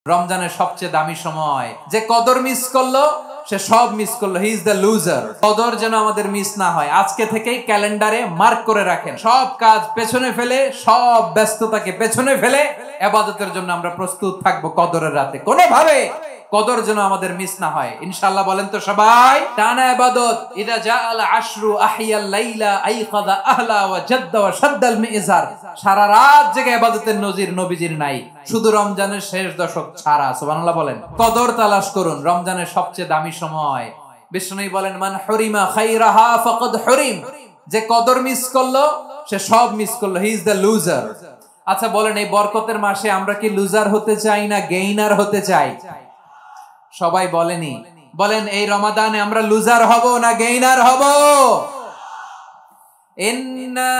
রমজানের সবচেয়ে দামি সময়, যে কদর মিস করলো সে সব মিস করলো, হি ইজ দ্য লুজার। কদর যেন আমাদের মিস না হয়, আজকে থেকেই ক্যালেন্ডারে মার্ক করে রাখেন। সব কাজ পেছনে ফেলে, সব ব্যস্ততাকে পেছনে ফেলে ইবাদতের জন্য আমরা প্রস্তুত থাকবো কদরের রাতে। কোনোভাবে কদর যেন আমাদের মিস না হয়, ইনশাআল্লাহ। বলেন তো সবাই, টানা ইবাদত। ইদা জাআল আশরু আহিয়াল লাইলা আইকাযা আহলা ওয়া জাদ্দা ওয়া শাদ্দাল মিজার। সারা রাত জেগে ইবাদতের নজির নবীজির নাই, শুধু রমজানের শেষ দশক ছাড়া। সুবহানাল্লাহ বলেন। কদর তালাশ করুন, রমজানের সবচেয়ে দামি সময়। বিষ্ণু বলেন, মান হুরিমা খাইরাহা ফাকাদ হুরিম। যে কদর মিস করলো সে সব মিস করলো, হি ইজ দ্য লুজার। আচ্ছা বলেন, এই বরকতের মাসে আমরা কি লুজার হতে চাই না গেইনার হতে চাই? সবাই বলেনি, বলেন এই রমাদানে আমরা লুজার হব না গেইনার হব? ইন্না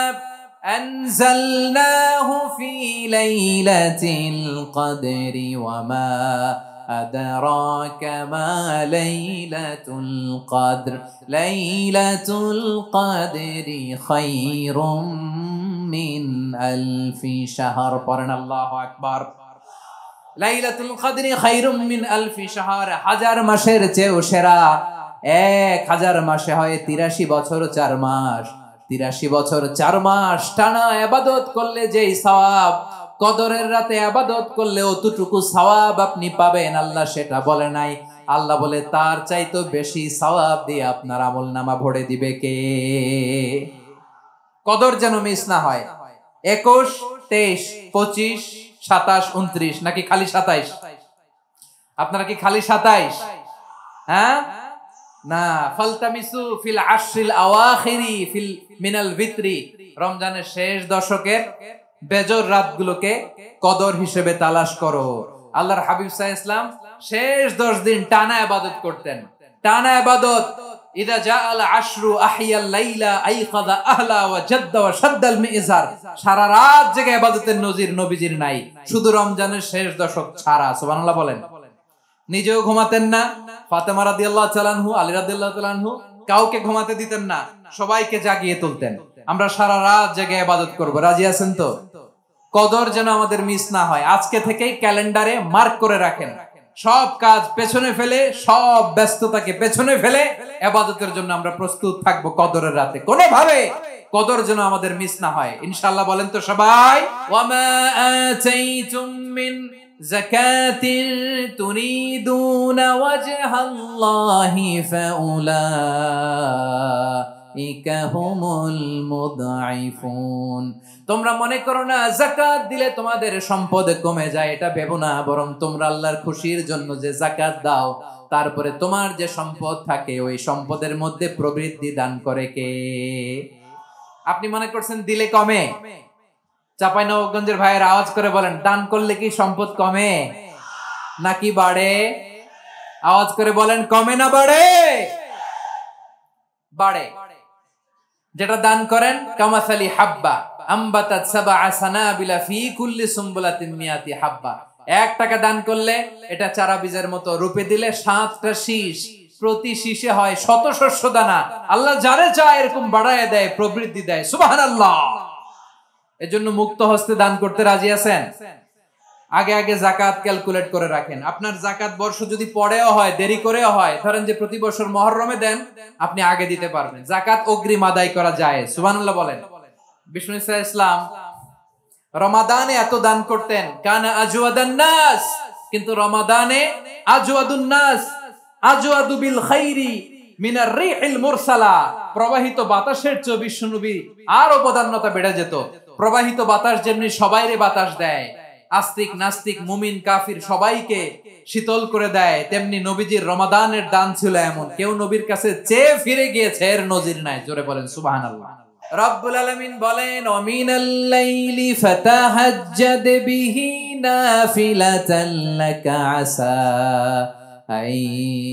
আনজালনাহু ফি লাইলাতিল কদরি ওয়া মা আদরাকা মা লাইলাতুল কদর। লাইলাতুল কদরি খায়রুম মিন আলফি শাহর। পড়েন আল্লাহু আকবার। লাইলাতুল কদরি খায়রুম মিন আলফি শাহর, হাজার মাসের চেয়েও সেরা। 1000 মাসে হয় 83 বছর 4 মাস। 83 বছর 4 মাস টানা ইবাদত করলে যেই সওয়াব, কদরের রাতে ইবাদত করলে অতটুকু সওয়াব আপনি পাবেন, আল্লাহ সেটা বলে নাই। আল্লাহ বলে তার চাইতে বেশি সওয়াব দিয়ে আপনার আমলনামা ভরে দিবে কে? কদর যেন মিস না হয়। 21, 23, 25, 27, 29 নাকি খালি 27? আপনারা কি খালি 27? হ্যাঁ না, ফালতামিসু ফিল আশরিল আওয়াখিরি ফিল মিনাল ভিতরি। রমজানের শেষ দশকের বেজর রাতগুলোকে কদর হিসেবে তালাশ করো। আল্লাহর হাবিব সাল্লাল্লাহু আলাইহি ওয়াসাল্লাম শেষ 10 দিন টানা ইবাদত করতেন, টানা ইবাদত। ইদা জাআল আশরু আহিয়াল লাইলা আইকাযা আহলা ওয়া জাদ্দা ওয়া শাদ্দাল মিজার। সারা রাত জেগে ইবাদতের নজির নবীজির নাই, শুধু রমজানের শেষ দশক ছাড়া। সুবহানাল্লাহ বলেন। নিজেও ঘুমাতেন না, ফাতেমা রাদিয়াল্লাহু তাআলা আনহু, আলী রাদিয়াল্লাহু তাআলা আনহু কাউকে ঘুমাতে দিতেন না, সবাইকে জাগিয়ে তুলতেন। আমরা সারা রাত জেগে ইবাদত করব, রাজি আছেন তো? কদর যেন আমাদের মিস না হয়, আজকে থেকেই ক্যালেন্ডারে মার্ক করে রাখেন। সব কাজ পেছনে ফেলে, সব ব্যস্ততাকে পেছনে ফেলে ইবাদতের জন্য আমরা প্রস্তুত থাকবো কদরের রাতে। কোনোভাবে কদর যেন আমাদের মিস না হয়, ইনশাআল্লাহ। বলেন তো সবাই, ওয়া মা আতাইতুম মিন যাকাতিন তুরিদুনা ওয়াজহাল্লাহি ফাউলাইকা হুমুল মুদঈফুন। তোমরা মনে করো না যাকাত দিলে তোমাদের সম্পদ কমে যায়, এটা ভেবো না। বরং তোমরা আল্লাহর খুশির জন্য যে যাকাত দাও, তারপরে তোমার যে সম্পদ থাকে ওই সম্পদের মধ্যে প্রবৃদ্ধি দান করে কে? আপনি মনে করছেন দিলে কমে? চাঁপাইনবাবগঞ্জের ভাইয়ের আওয়াজ করে বলেন, দান করলে কি সম্পদ কমে নাকি বাড়ে? আওয়াজ করে বলেন, কমে না বাড়ে? বাড়ে। যেটা দান করেন, কামাসালি হাব্বা আম্বাতাত সাবআ সানাবিলা ফি কুল্লি সুমবুলাতিন মিয়াতি হাব্বা। 1 টাকা দান করলে এটা চারা বীজের মতো, রূপে দিলে 7টা শীষ, প্রতি শীষে হয় 100 শস্য দানা। আল্লাহ যারে চায় এরকম বাড়ায় দেয়, প্রবৃদ্ধি দেয়। সুবহানাল্লাহ। এজন্য মুক্ত হস্তে দান করতে রাজি আছেন? আগে আগে যাকাত ক্যালকুলেট করে রাখেন। আপনার যাকাত বর্ষ যদি পরেও হয়, দেরি করেও হয়, ধরেন যে প্রতি বছর মুহররমে দেন, আপনি আগে দিতে পারবেন। যাকাত অগ্রিম আদায় করা যায়। সুবহানাল্লাহ বলেন। বিষ্ণু সাল্লাল্লাহু আলাইহি ওয়াসাল্লাম রমাদানে এত দান করতেন, কানা আজওয়াদান নাস। কিন্তু রমাদানে আজওয়াদুন নাস আজওয়াদু বিল খাইরি মিনার রিহিল মুরসালা। প্রবাহিত বাতাসের চেয়ে বিশ্বনবী আরো প্রধানতা বেড়ে যেত। প্রবাহিত বাতাস যেমনি সবাইরে বাতাস দেয়, আস্তিক নাস্তিক মুমিন কাফির সবাইকে শীতল করে দেয়, তেমনি নবীজির রমাদানের দান ছিল এমন, কেউ নবীর কাছে চেয়ে ফিরে গিয়েছে এর নজির নাই। জোরে বলেন সুবহানাল্লাহ। রব্বুল আলামিন বলেন, ওয়া মিনাল লাইলি ফাতাহাজ্জাদ বিহি নাফিলাতান লাকা আসা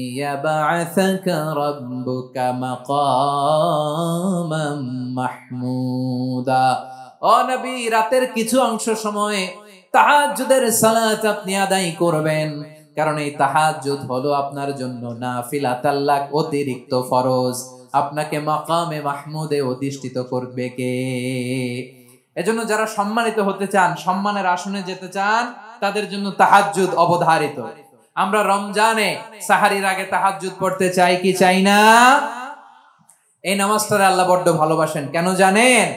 আইয়াবআসাকা রাব্বুকা মাকামাম মাহমুদা। ও নবী, রাতের কিছু অংশ সময়ে তাহাজ্জুদের সালাত আপনি আদায় করবেন, কারণ এই তাহাজ্জুদ হলো আপনার জন্য নাফিলাতাল লাক, অতিরিক্ত ফরজ। আপনাকে মাকামে মাহমুদে অধিষ্ঠিত করবে কে? এজন্য যারা সম্মানিত হতে চান, সম্মানের আসনে যেতে চান, তাদের জন্য তাহাজ্জুদ অবধারিত। আমরা রমজানে সাহারির আগে তাহাজ্জুদ পড়তে চাই কি চাই না? এই নামাজটারে আল্লাহ বড্ড ভালোবাসেন, কেন জানেন?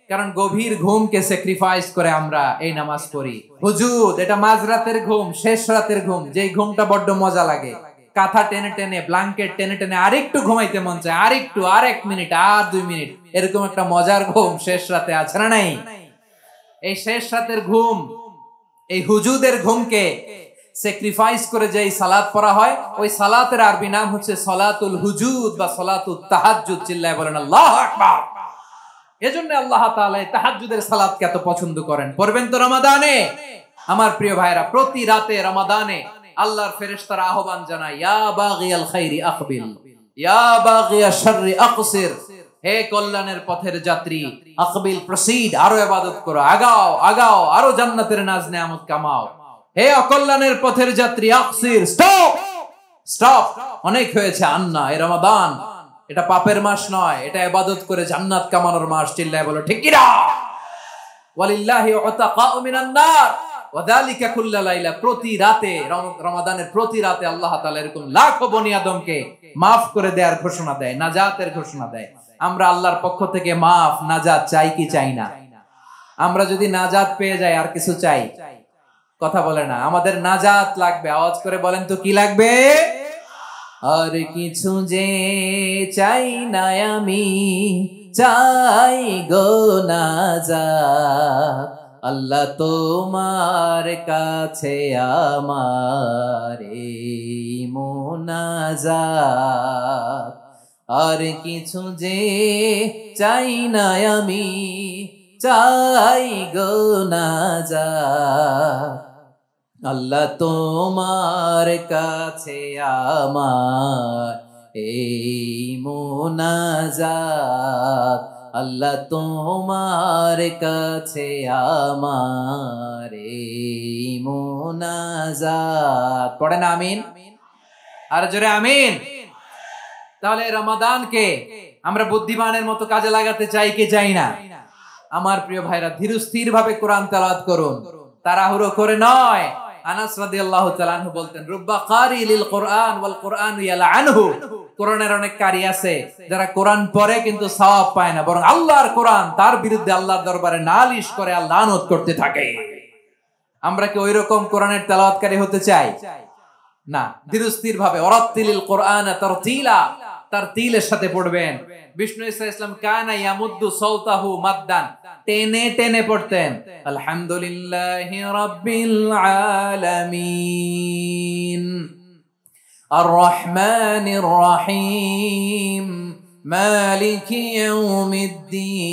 কারণ গভীর ঘুমকে স্যাক্রিফাইস করে আমরা এই নামাজ পড়ি। হুজুদ, এটা মাঝরাতের ঘুম, শেষ রাতের ঘুম, যেই ঘুমটা বড্ড মজা লাগে। কাঁথা টেনে টেনে, ব্ল্যাঙ্কেট টেনে টেনে আরেকটু ঘুমাইতে মন চায়, আরেকটু, আর 1 মিনিট, আর 2 মিনিট, এরকম একটা মজার ঘুম শেষ রাতে আছে না নাই? এই শেষ রাতের ঘুম, এই হুজুদের ঘুমকে স্যাক্রিফাইস করে যেই সালাত পড়া হয়, ওই সালাতের আরবি নাম হচ্ছে সালাতুল হুজুদ বা সালাতুত তাহাজ্জুদ। চিল্লায় বলেন আল্লাহু আকবার। এজন্য আল্লাহ তাআলা তাহাজ্জুদের সালাতকে এত পছন্দ করেন। পড়বেন তো রমাদানে? আমার প্রিয় ভাইরা, প্রতি রাতে রমাদানে আল্লাহর ফেরেশতারা আহ্বান জানায়, ইয়া বাগিয়াল খাইরি আকবিল, ইয়া বাগিয়াশ শাররি আকসির। হে কল্যাণের পথের যাত্রী, আকবিল, প্রসিড, আরো ইবাদত করো, আগাও আগাও, আরো জান্নাতের নাজ নেয়ামত কামাও। হে অকল্যাণের পথের যাত্রী, আকসির, স্টপ স্টপ, অনেক হয়েছে। আন্না, এ রমাদান, এটা পাপের মাস নয়, এটা ইবাদত করে জান্নাত কামানোর মাস। চিল্লায় বলো ঠিক কি না? ওয়ালিল্লাহি উতাকাউ মিনান নার ওয়া যালিকা কুল্লা লাইলা। প্রতি রাতে, রমাদানের প্রতি রাতে আল্লাহ তাআলা এরকম লাখো বনি আদমকে maaf করে দেওয়ার ঘোষণা দেয়, নাজাতের ঘোষণা দেয়। আমরা আল্লাহর পক্ষ থেকে মাফ, নাজাত চাই কি চাই না? আমরা যদি নাজাত পেয়ে যাই, আর কিছু চাই? কথা বলে না। আমাদের নাজাত লাগবে। আওয়াজ করে বলেন তো কি লাগবে? আর কিছু যে চাই না আমি, চাই গো নাজাত। আল্লাহ তোমার কাছে আমার এই মোনাজাত। আর কিছু যে চাই না আমি, চাই গো নাজাত। আল্লাহ তোমার কাছে আমার এই মোনাজাত। আল্লাহ তোমার কাছে আমার এই মোনাজাত। পড়েন আমিন, আর জোরে আমিন। তাহলে রমাদানকে আমরা বুদ্ধিমানের মতো কাজে লাগাতে চাই কি চাই না? আমার প্রিয় ভাইরা, ধীরস্থির ভাবে কোরআন তেলাওয়াত করুন, তাড়াহুড়ো করে নয়। আনাস রাদিয়াল্লাহু তাআলা আনহু বলতেন, রুব্বা কারি লিল কুরআন ওয়াল কুরআনু ইয়ালআনহু। কোরআনের অনেক কারি আছে যারা কোরআন পড়ে কিন্তু সওয়াব পায় না, বরং আল্লাহর কোরআন তার বিরুদ্ধে আল্লাহর দরবারে নালিশ করে আর লানত করতে থাকে। আমরা কি ওইরকম কোরআনের তেলাওয়াতকারী হতে চাই? না। ধীরস্থির ভাবে, ওয়ারাত্তিলিল কুরআনা তারতিলা, তারতিলের সাথে পড়বেন। বিষ্ণু ইসা ইসলাম কানা ইয়ামুদ্দু সাওতাহু মাদ্দান, টেনে টেনে পড়তেন। আলহামদুলিল্লাহি রাব্বিল আলামিন আর রহমানির রহিম মালিকি ইয়াউমিদ্দিন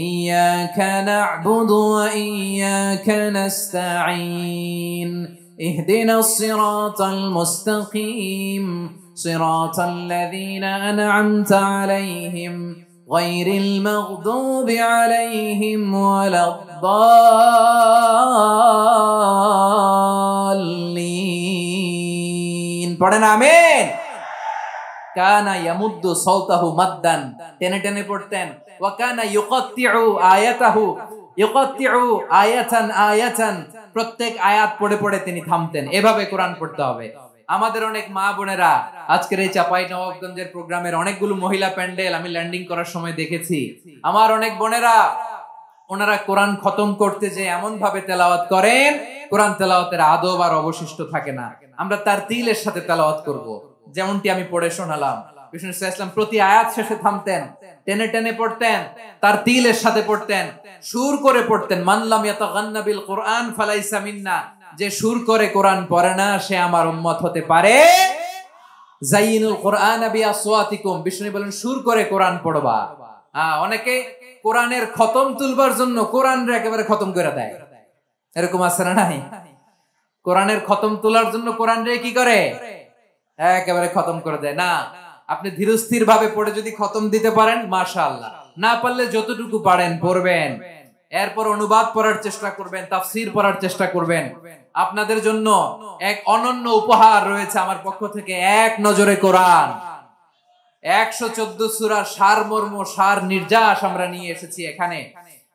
ইয়্যাকা না'বুদু ওয়া ইয়্যাকা নাস্তাঈন ইহদিনাস সিরাতাল মুস্তাকিম صراط الذين أنعمت عليهم غير المغضوب عليهم ولا الضالين। পড়েন আমিন। কানা ইয়ামুদ্দু সাওতাহু মাদ্দান, টেনে টেনে পড়তেন। ওয়া কানা ইউকাত্তিউ আয়াতাহু, ইউকাত্তিউ আয়াতান আয়াতান, প্রত্যেক আয়াত পড়ে পড়ে তিনি থামতেন। এভাবে কোরআন পড়তে হবে। আমাদের অনেক মা বোনেরা আজকের এই চাঁপাইনবাবগঞ্জের প্রোগ্রামের অনেকগুলো মহিলা প্যান্ডেল আমি ল্যান্ডিং করার সময় দেখেছি। আমার অনেক বোনেরা, ওনারা কোরআন খতম করতে যে এমন ভাবে তেলাওয়াত করেন, কোরআন তেলাওয়াতের আদব আর অবশিষ্ট থাকে না। আমরা তারতিলের সাথে তেলাওয়াত করব, যেমনটি আমি পড়ে শোনালাম। বিষ্ণু ইসলাম প্রতি আয়াত শেষে থামতেন, টেনে টেনে পড়তেন, তারতিলের সাথে পড়তেন, সুর করে পড়তেন। মান লাম ইয়াতাগান্না বিল কুরআন ফালাইসা মিন্না, যে সুর করে কোরআন পড়ে না সে আমার উম্মত হতে পারে। যাইনুল কুরআন বিআসওয়াতিকুম, বিষ্ণু বলেন সুর করে কোরআন পড়বা। অনেকে কোরআনের খতম তুলবার জন্য কোরআনরে একেবারে খতম করে দেয়, এরকম আছে না নাই? কোরআনের খতম তোলার জন্য কোরআনরে কি করে? একেবারে খতম করে দেয়। না, আপনি ধীরস্থির ভাবে পড়ে যদি খতম দিতে পারেন মাশাআল্লাহ, না পারলে যতটুকু পারেন পড়বেন। এরপর অনুবাদ পড়ার চেষ্টা করবেন, তাফসীর পড়ার চেষ্টা করবেন। আপনাদের জন্য এক অনন্য উপহার রয়েছে আমার পক্ষ থেকে, এক নজরে কোরআন। 114 সূরার সারমর্ম, সার নির্যাস আমরা নিয়ে এসেছি এখানে।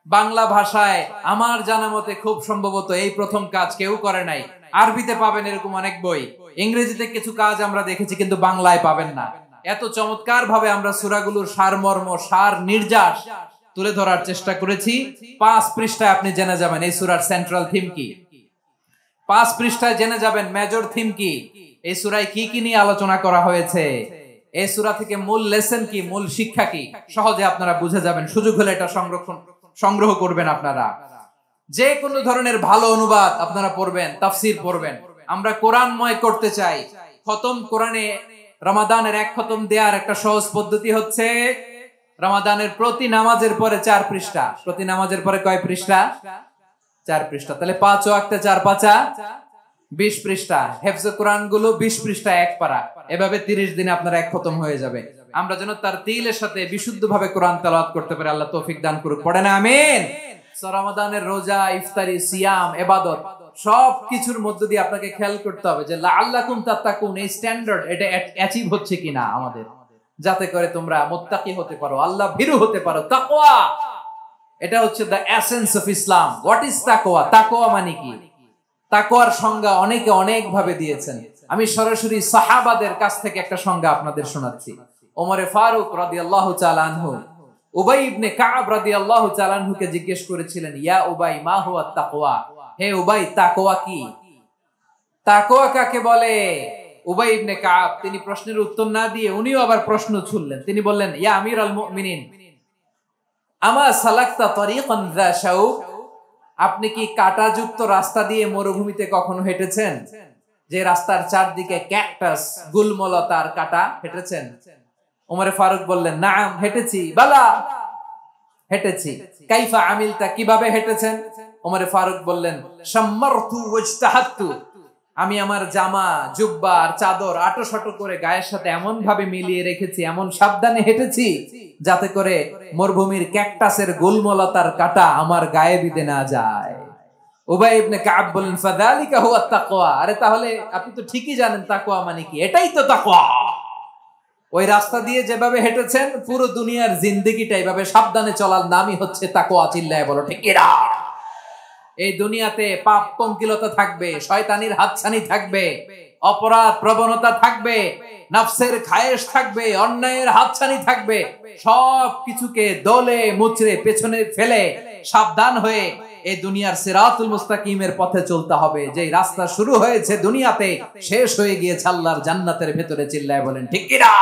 বাংলা ভাষায় আমার জানা মতে খুব সম্ভবত এই প্রথম কাজ কেউ করে নাই। আরবিতে পাবেন এরকম অনেক বই, ইংরেজিতে কিছু কাজ আমরা দেখেছি, কিন্তু বাংলায় পাবেন না। এত চমৎকার ভাবে আমরা সূরাগুলোর সারমর্ম, সার নির্যাস তুলে ধরার চেষ্টা করেছি। 5 পৃষ্ঠায় আপনি জেনে যাবেন এই সূরার সেন্ট্রাল থিম কি। 5 পৃষ্ঠায় জেনে যাবেন মেজর থিম কি, এই সূরায় কি কি নিয়ে আলোচনা করা হয়েছে, এই সূরা থেকে মূল লেসন কি, মূল শিক্ষা কি, সহজে আপনারা বুঝে যাবেন। সুযোগ হলে এটা সংগ্রহ করবেন। আপনারা যে কোনো ধরনের ভালো অনুবাদ আপনারা পড়বেন, তাফসীর পড়বেন। আমরা কোরআনময় করতে চাই। খতম কোরআনে রমাদানের 1 খতম দেওয়ার একটা সহজ পদ্ধতি হচ্ছে রমাদানের প্রতি নামাজের পরে 4 পৃষ্ঠা। প্রতি নামাজের পরে কয় পৃষ্ঠা? 4 পৃষ্ঠা। তাহলে 5 ওয়াক্তে 4 পাঁচা 20 পৃষ্ঠা। হেফজে কোরআন গুলো 20 পৃষ্ঠা 1 পারা। এভাবে 30 দিনে আপনার 1 খতম হয়ে যাবে। আমরা যেন তার তিলের সাথে বিশুদ্ধভাবে কোরআন তেলাওয়াত করতে পারি। আল্লাহ তৌফিক দান করুক। পড়েন আমিন। রমাদানের রোজা, ইফতারি, সিয়াম, ইবাদত সব কিছুর মধ্য দিয়ে আপনাকে খেয়াল করতে হবে যে লাআল্লাকুম তাত্তাকুন, এই স্ট্যান্ডার্ড এটা অ্যাচিভ হচ্ছে কিনা আমাদের, যাতে করে তোমরা মুত্তাকি হতে পারো, আল্লাহ ভীরু হতে পারো। তাকওয়া, এটা হচ্ছে the essence of Islam. What is তাকওয়া? তাকওয়া মানে কি? তাকওয়ার সংজ্ঞা অনেকে অনেক ভাবে দিয়েছেন। আমি সরাসরি সাহাবাদের কাছ থেকে একটা সংজ্ঞা আপনাদের শোনাচ্ছি। ওমরে ফারুক রাদিয়াল্লাহু তাআলা আনহু উবাই ইবনে কাব রাদিয়াল্লাহু তাআলা আনহুকে জিজ্ঞেস করেছিলেন, ইয়া উবাই মা হুয়া তাকওয়া? হে উবাই, তাকওয়া কি? তাকওয়া কাকে বলে? উবাই ইবনে কাব তিনি প্রশ্নের উত্তর না দিয়ে উনিও আবার প্রশ্ন ছুড়লেন। তিনি বললেন, ইয়া আমিরুল মুমিনিন, আমা সালাকতা তরিকান যা শাউক? আপনি কি কাঁটাযুক্ত রাস্তা দিয়ে মরুভূমিতে কখনো হেঁটেছেন? যে রাস্তার চারদিকে ক্যাকটাস, গুলমলতার কাঁটা, হেঁটেছেন? ওমরে ফারুক বললেন, নাম, হেঁটেছি। বালা, হেঁটেছি। কাইফা আমিলতা, কিভাবে হেঁটেছেন? ওমরে ফারুক বললেন, শাম্মারতু ওয়াজতাহাতু, আমি আমার জামা, জুব্বা আর চাদর আটোসাটো করে গায়ের সাথে এমন ভাবে মিলিয়ে রেখেছি, এমন সাবধানে হেঁটেছি যাতে করে মরুভূমির ক্যাকটাসের গুলমলতার কাঁটা আমার গায়ে বিঁধে না যায়। উবাই ইবনে কাব বললেন, ফাযালিকা হুয়া তাকওয়া। আরে তাহলে আপনি তো ঠিকই জানেন তাকওয়া মানে কি। এটাই তো তাকওয়া। ওই রাস্তা দিয়ে যেভাবে হেঁটেছেন, পুরো দুনিয়ার জিন্দেগিটা এইভাবে সাবধানে চলার নামই হচ্ছে তাকওয়া। চিল্লায় বলো ঠিক কিনা? এই দুনিয়াতে পাপ পঙ্কিলতা থাকবে, শয়তানির হাতছানি থাকবে, অপরাধ প্রবণতা থাকবে, নফসের খায়েশ থাকবে, অন্যায়ের হাতছানি থাকবে। সব কিছুকে দলে মুচড়ে পেছনে ফেলে সাবধান হয়ে এই দুনিয়ার সিরাতুল মুস্তাকিমের পথে চলতে হবে। যে রাস্তা শুরু হয়েছে দুনিয়াতে, শেষ হয়ে গিয়েছে আল্লাহর জান্নাতের ভেতরে। চিল্লায় বলেন ঠিক কিনা?